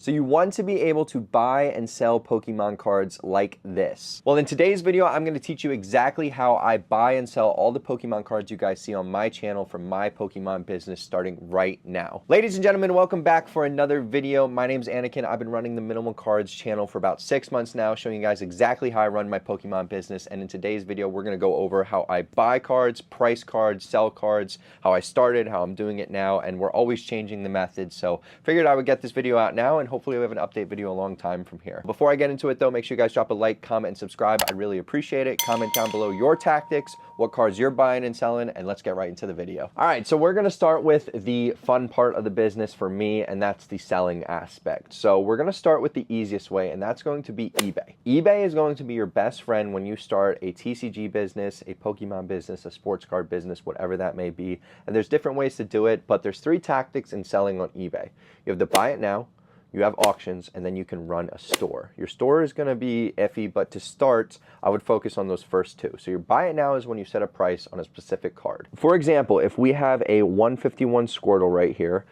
So you want to be able to buy and sell Pokemon cards like this. Well, in today's video, I'm going to teach you exactly how I buy and sell all the Pokemon cards you guys see on my channel from my Pokemon business starting right now. Ladies and gentlemen, welcome back for another video. My name's Anakin. I've been running the Minimal Cards channel for about 6 months now, showing you guys exactly how I run my Pokemon business. And in today's video, we're going to go over how I buy cards, price cards, sell cards, how I started, how I'm doing it now, and we're always changing the method. So figured I would get this video out now, and hopefully we have an update video a long time from here. Before I get into it though, make sure you guys drop a like, comment, and subscribe. I'd really appreciate it. Comment down below your tactics, what cards you're buying and selling, and let's get right into the video. All right, so we're gonna start with the fun part of the business for me, and that's the selling aspect. So we're gonna start with the easiest way, and that's going to be eBay. eBay is going to be your best friend when you start a TCG business, a Pokemon business, a sports card business, whatever that may be. And there's different ways to do it, but there's 3 tactics in selling on eBay. You have the buy it now, you have auctions, and then you can run a store. Your store is going to be iffy, but to start, I would focus on those first 2. So your buy it now is when you set a price on a specific card. For example, if we have a 151 Squirtle right here,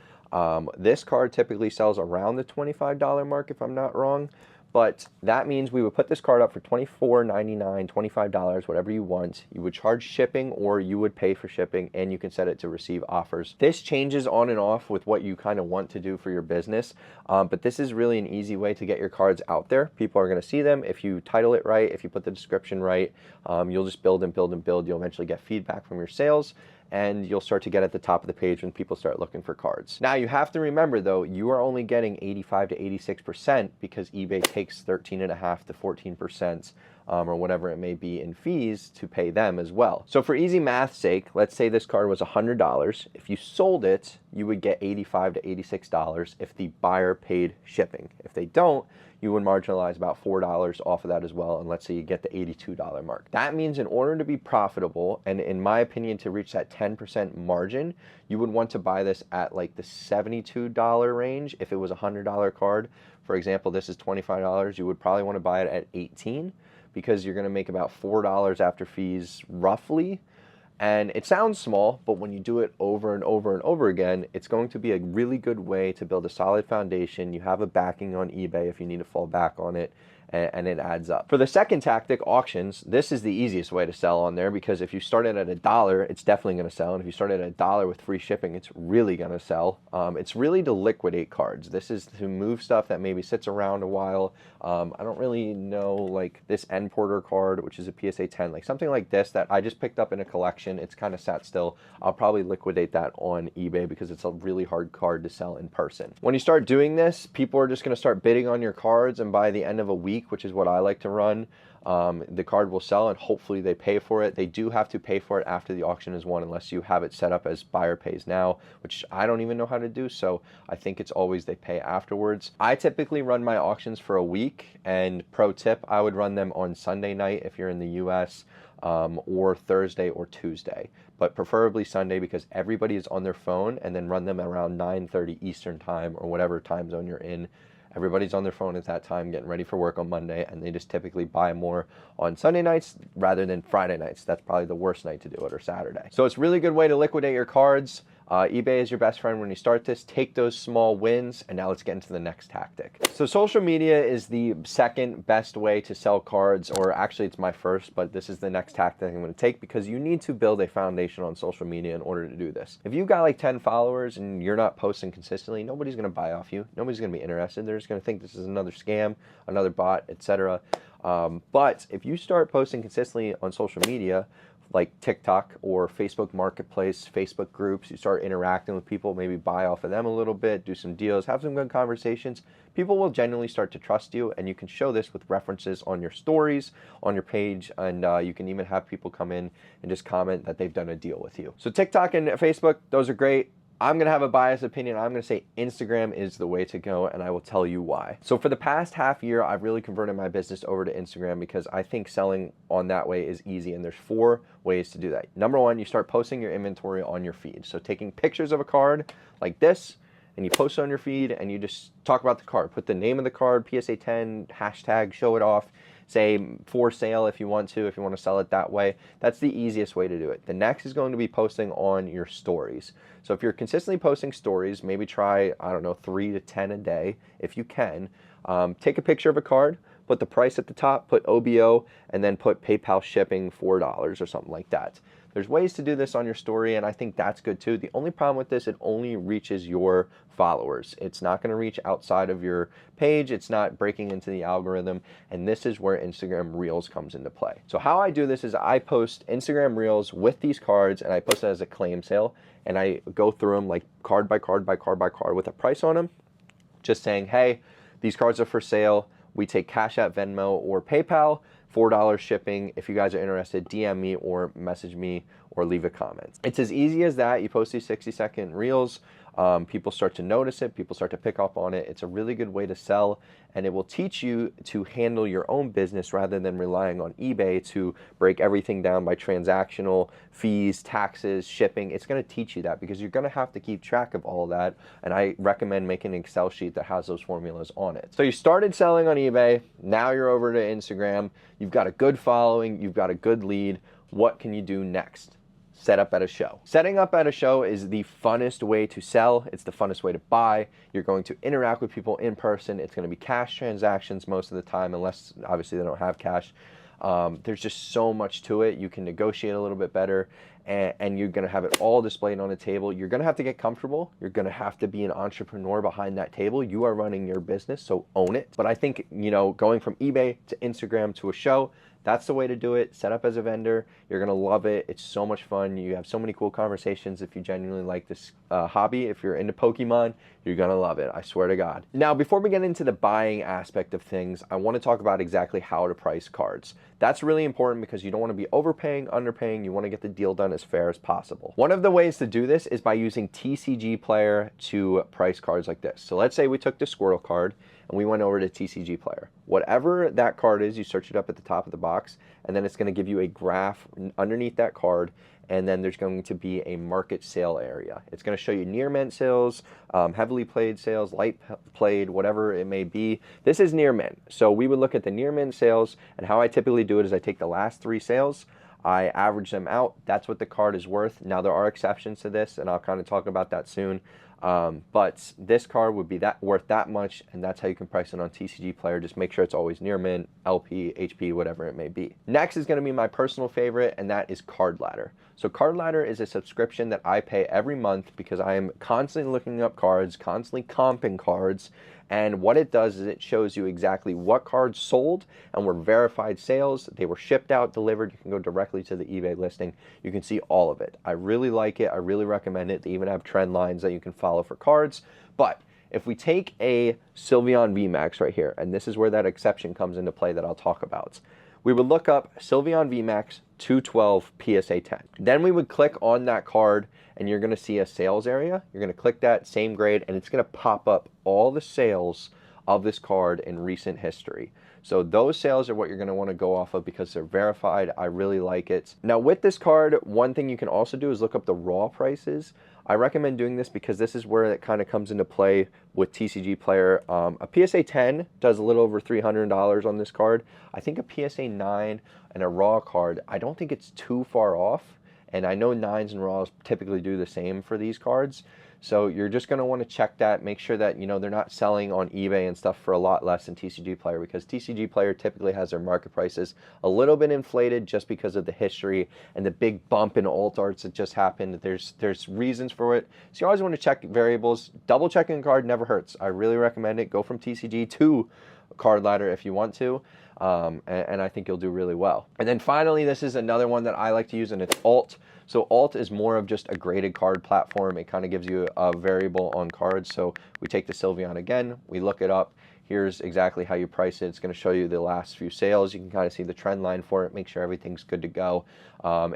this card typically sells around the $25 mark if I'm not wrong. But that means we would put this card up for $24.99, $25, whatever you want. You would charge shipping or you would pay for shipping, and you can set it to receive offers. This changes on and off with what you kind of want to do for your business. But this is really an easy way to get your cards out there. People are going to see them. If you title it right, if you put the description right, you'll just build and build and build. You'll eventually get feedback from your sales, and you'll start to get at the top of the page when people start looking for cards. Now you have to remember though, you are only getting 85 to 86% because eBay takes 13.5 to 14% or whatever it may be in fees to pay them as well. So for easy math's sake, let's say this card was $100. If you sold it, you would get $85 to $86 if the buyer paid shipping. If they don't, you would marginalize about $4 off of that as well, and let's say you get the $82 mark. That means in order to be profitable, and in my opinion to reach that 10% margin, you would want to buy this at like the $72 range. If it was a $100 card, for example, this is $25, you would probably want to buy it at $18 because you're going to make about $4 after fees roughly. And it sounds small, but when you do it over and over and over again, it's going to be a really good way to build a solid foundation. You have a backing on eBay if you need to fall back on it, and it adds up. For the second tactic, auctions, this is the easiest way to sell on there because if you start it at $1, it's definitely going to sell. And if you start it at $1 with free shipping, it's really going to sell. It's really to liquidate cards. This is to move stuff that maybe sits around a while. I don't really know, like this End Porter card, which is a PSA 10, like something like this that I just picked up in a collection. It's kind of sat still. I'll probably liquidate that on eBay because it's a really hard card to sell in person. When you start doing this, people are just going to start bidding on your cards, and by the end of a week, which is what I like to run, the card will sell and hopefully they pay for it. They do have to pay for it after the auction is won unless you have it set up as buyer pays now, which I don't even know how to do, so I think it's always they pay afterwards. I typically run my auctions for a week, and pro tip, I would run them on Sunday night if you're in the US, or Thursday or Tuesday, but preferably Sunday because everybody is on their phone, and then run them around 9:30 Eastern time or whatever time zone you're in. Everybody's on their phone at that time getting ready for work on Monday, and they just typically buy more on Sunday nights rather than Friday nights. That's probably the worst night to do it, or Saturday. So it's a really good way to liquidate your cards. eBay is your best friend when you start this. Take those small wins, and now let's get into the next tactic. So social media is the second best way to sell cards, or actually it's my first, but this is the next tactic I'm going to take because you need to build a foundation on social media in order to do this. If you've got like 10 followers and you're not posting consistently, nobody's going to buy off you. Nobody's going to be interested. They're just going to think this is another scam, another bot, etc. But if you start posting consistently on social media, like TikTok or Facebook Marketplace, Facebook groups, you start interacting with people, maybe buy off of them a little bit, do some deals, have some good conversations, people will genuinely start to trust you, and you can show this with references on your stories, on your page, and you can even have people come in and just comment that they've done a deal with you. So TikTok and Facebook, those are great. I'm going to have a biased opinion. I'm going to say Instagram is the way to go, and I will tell you why. So for the past half year, I've really converted my business over to Instagram because I think selling on that way is easy, and there's 4 ways to do that. Number 1, you start posting your inventory on your feed. So taking pictures of a card like this, and you post it on your feed, and you just talk about the card. Put the name of the card, PSA 10, hashtag, show it off. say for sale if you want to sell it that way. That's the easiest way to do it. The next is going to be posting on your stories. So if you're consistently posting stories, maybe try, I don't know, 3 to 10 a day if you can. Take a picture of a card, put the price at the top, put OBO, and then put PayPal shipping $4 or something like that. There's ways to do this on your story, and I think that's good too. The only problem with this, it only reaches your followers. It's not going to reach outside of your page. It's not breaking into the algorithm, and this is where Instagram Reels comes into play. So how I do this is I post Instagram Reels with these cards, and I post it as a claim sale, and I go through them like card by card by card by card with a price on them, just saying, hey, these cards are for sale. We take Cash App, Venmo, or PayPal, $4 shipping. If you guys are interested, DM me or message me or leave a comment. It's as easy as that. You post these 60-second reels. People start to notice it. People start to pick up on it. It's a really good way to sell, and it will teach you to handle your own business rather than relying on eBay to break everything down by transactional fees, taxes, shipping. It's going to teach you that because you're going to have to keep track of all of that, and I recommend making an Excel sheet that has those formulas on it. So you started selling on eBay. Now you're over to Instagram. You've got a good following. You've got a good lead. What can you do next? Set up at a show. Setting up at a show is the funnest way to sell. It's the funnest way to buy. You're going to interact with people in person. It's going to be cash transactions most of the time, unless obviously they don't have cash. There's just so much to it. You can negotiate a little bit better, and you're going to have it all displayed on a table. You're going to have to get comfortable. You're going to have to be an entrepreneur behind that table. You are running your business, so own it. But I think, you know, going from eBay to Instagram to a show, that's the way to do it. Set up as a vendor. You're going to love it. It's so much fun. You have so many cool conversations. If you genuinely like this hobby, if you're into Pokemon, you're going to love it. I swear to God. Now, before we get into the buying aspect of things, I want to talk about exactly how to price cards. That's really important because you don't want to be overpaying, underpaying. You want to get the deal done as fair as possible. One of the ways to do this is by using TCG Player to price cards like this. So let's say we took the Squirtle card and we went over to TCG Player. Whatever that card is, you search it up at the top of the box, and then it's going to give you a graph underneath that card, and then there's going to be a market sale area. It's going to show you near mint sales, heavily played sales, light played, whatever it may be. This is near mint. So we would look at the near mint sales, and how I typically do it is I take the last 3 sales, I average them out. That's what the card is worth. Now, there are exceptions to this, and I'll kind of talk about that soon. But this card would be worth that much, and that's how you can price it on TCG Player. Just make sure it's always near mint, LP, HP, whatever it may be. Next is going to be my personal favorite, and that is Card Ladder. So Card Ladder is a subscription that I pay every month because I am constantly looking up cards, constantly comping cards, and what it does is it shows you exactly what cards sold and were verified sales. They were shipped out, delivered. You can go directly to the eBay listing. You can see all of it. I really like it. I really recommend it. They even have trend lines that you can follow for cards. But if we take a Sylveon VMAX right here, and this is where that exception comes into play that I'll talk about, we would look up Sylveon VMAX 212 PSA 10. Then we would click on that card, and you're going to see a sales area. You're going to click that same grade, and it's going to pop up all the sales of this card in recent history. So those sales are what you're going to want to go off of because they're verified. I really like it. Now with this card, one thing you can also do is look up the raw prices. I recommend doing this because this is where it kind of comes into play with TCG Player. A PSA 10 does a little over $300 on this card. I think a PSA 9 and a raw card, I don't think it's too far off. And I know 9s and raws typically do the same for these cards. So you're just going to want to check that, make sure that, you know, they're not selling on eBay and stuff for a lot less than TCG Player, because TCG Player typically has their market prices a little bit inflated just because of the history and the big bump in alt arts that just happened. There's reasons for it. So you always want to check variables. Double checking a card never hurts. I really recommend it. Go from TCG to Card Ladder if you want to. And I think you'll do really well. And then finally, this is another one that I like to use, and it's Alt. So Alt is more of just a graded card platform. It kind of gives you a variable on cards. So we take the Sylveon again, we look it up. Here's exactly how you price it. It's going to show you the last few sales. You can kind of see the trend line for it, make sure everything's good to go.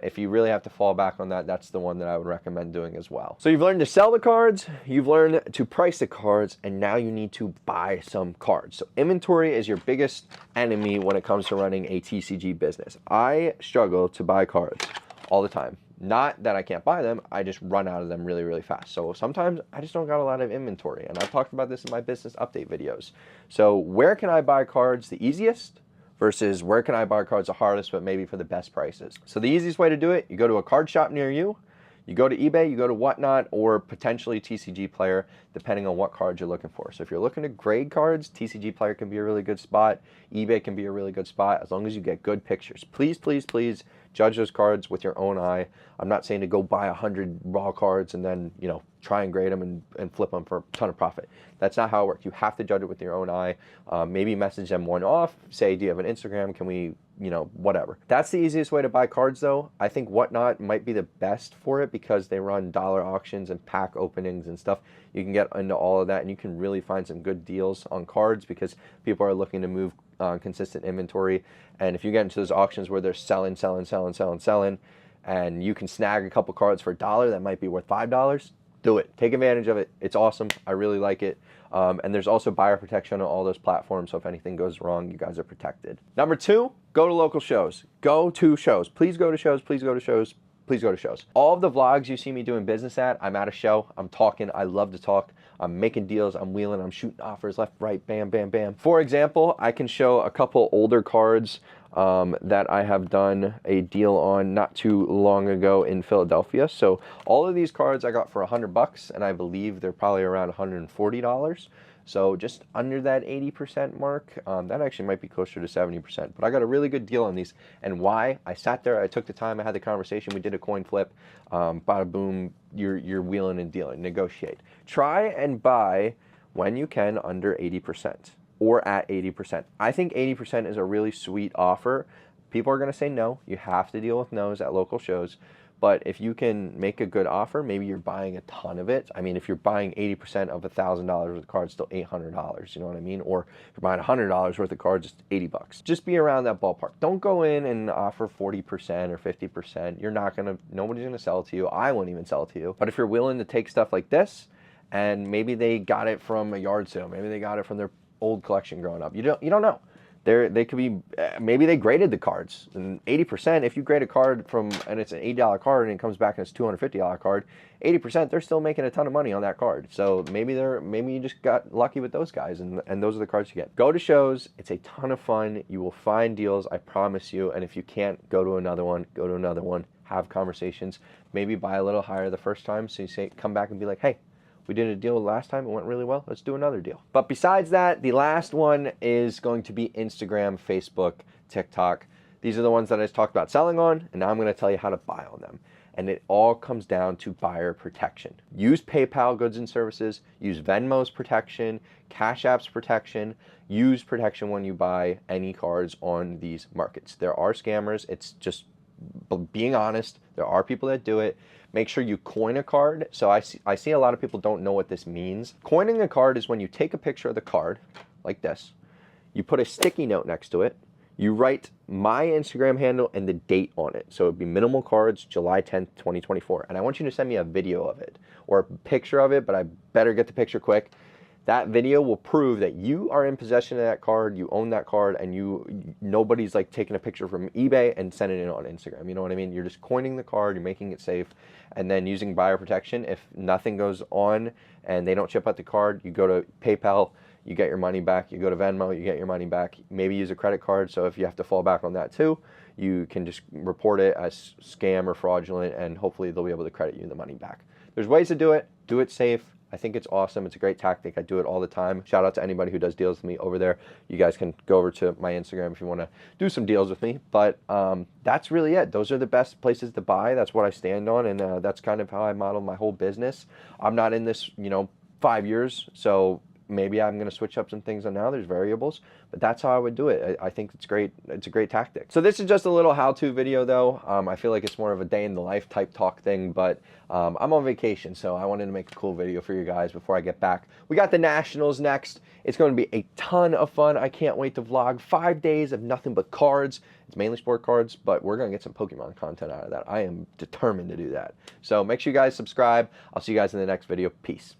If you really have to fall back on that, that's the one that I would recommend doing as well. So you've learned to sell the cards, you've learned to price the cards, and now you need to buy some cards. So inventory is your biggest enemy when it comes to running a TCG business. I struggle to buy cards all the time. Not that I can't buy them, I just run out of them really, really fast. So sometimes I just don't got a lot of inventory, and I've talked about this in my business update videos. So where can I buy cards the easiest? versus where can I buy cards the hardest but maybe for the best prices. So the easiest way to do it, you go to a card shop near you, you go to eBay, you go to Whatnot, or potentially TCG Player, depending on what cards you're looking for. So if you're looking to grade cards, TCG Player can be a really good spot. eBay can be a really good spot, as long as you get good pictures. Please, please, please judge those cards with your own eye. I'm not saying to go buy 100 raw cards and then, you know, try and grade them and flip them for a ton of profit. That's not how it works. You have to judge it with your own eye. Maybe message them one off, say, do you have an Instagram? Can we, you know, whatever. That's the easiest way to buy cards though. I think Whatnot might be the best for it because they run dollar auctions and pack openings and stuff. You can get into all of that and you can really find some good deals on cards because people are looking to move consistent inventory. And if you get into those auctions where they're selling, and you can snag a couple cards for $1 that might be worth $5, do it. Take advantage of it. It's awesome. I really like it. And there's also buyer protection on all those platforms, so if anything goes wrong, you guys are protected. Number 2, go to local shows. Go to shows. Please go to shows. Please go to shows. Please go to shows. All of the vlogs you see me doing business at, I'm at a show. I'm talking. I love to talk. I'm making deals. I'm wheeling. I'm shooting offers left, right, bam, bam, bam. For example, I can show a couple older cards that I have done a deal on not too long ago in Philadelphia. So all of these cards I got for $100, and I believe they're probably around $140. So just under that 80% mark. That actually might be closer to 70%. But I got a really good deal on these. And why? I sat there, I took the time, I had the conversation, we did a coin flip, bada boom, you're wheeling and dealing, negotiate. Try and buy when you can under 80%. Or at 80%. I think 80% is a really sweet offer. People are gonna say no. You have to deal with no's at local shows. But if you can make a good offer, maybe you're buying a ton of it. I mean, if you're buying 80% of $1,000 worth of cards, still $800, you know what I mean? Or if you're buying $100 worth of cards, it's $80. Just be around that ballpark. Don't go in and offer 40% or 50%. You're not gonna, nobody's gonna sell it to you. I won't even sell it to you. But if you're willing to take stuff like this, and maybe they got it from a yard sale, maybe they got it from their old collection growing up. You don't know. They could be, maybe they graded the cards, and 80%, if you grade a card from, and it's an $80 card and it comes back and it's $250 card, 80%, they're still making a ton of money on that card. So maybe you just got lucky with those guys, and those are the cards you get. Go to shows. It's a ton of fun. You will find deals, I promise you. And if you can't, go to another one, have conversations, maybe buy a little higher the first time. So you say, come back and be like, hey, we did a deal last time, it went really well, let's do another deal. But besides that, the last one is going to be Instagram, Facebook, TikTok. These are the ones that I just talked about selling on, and now I'm gonna tell you how to buy on them. And it all comes down to buyer protection. Use PayPal goods and services, use Venmo's protection, Cash App's protection, use protection when you buy any cards on these markets. There are scammers, it's just being honest, there are people that do it. Make sure you coin a card. So I see a lot of people don't know what this means. Coining a card is when you take a picture of the card, like this, you put a sticky note next to it, you write my Instagram handle and the date on it. So it'd be Minimal Cards, July 10th, 2024. And I want you to send me a video of it or a picture of it, but I better get the picture quick. That video will prove that you are in possession of that card, you own that card, and nobody's like taking a picture from eBay and sending it on Instagram. You know what I mean? You're just coining the card, you're making it safe, and then using buyer protection. If nothing goes on and they don't ship out the card, you go to PayPal, you get your money back. You go to Venmo, you get your money back. Maybe use a credit card, so if you have to fall back on that too, you can just report it as scam or fraudulent, and hopefully they'll be able to credit you the money back. There's ways to do it safe. I think it's awesome. It's a great tactic. I do it all the time. Shout out to anybody who does deals with me over there. You guys can go over to my Instagram if you want to do some deals with me. But that's really it. Those are the best places to buy. That's what I stand on, and that's kind of how I model my whole business. I'm not in this, 5 years, so maybe I'm going to switch up some things on now. There's variables, but that's how I would do it. I think it's great. It's a great tactic. So this is just a little how-to video though. I feel like it's more of a day in the life type talk thing, but I'm on vacation, so I wanted to make a cool video for you guys before I get back. We got the Nationals next. It's going to be a ton of fun. I can't wait to vlog 5 days of nothing but cards. It's mainly sport cards, but we're going to get some Pokemon content out of that. I am determined to do that. So make sure you guys subscribe. I'll see you guys in the next video. Peace.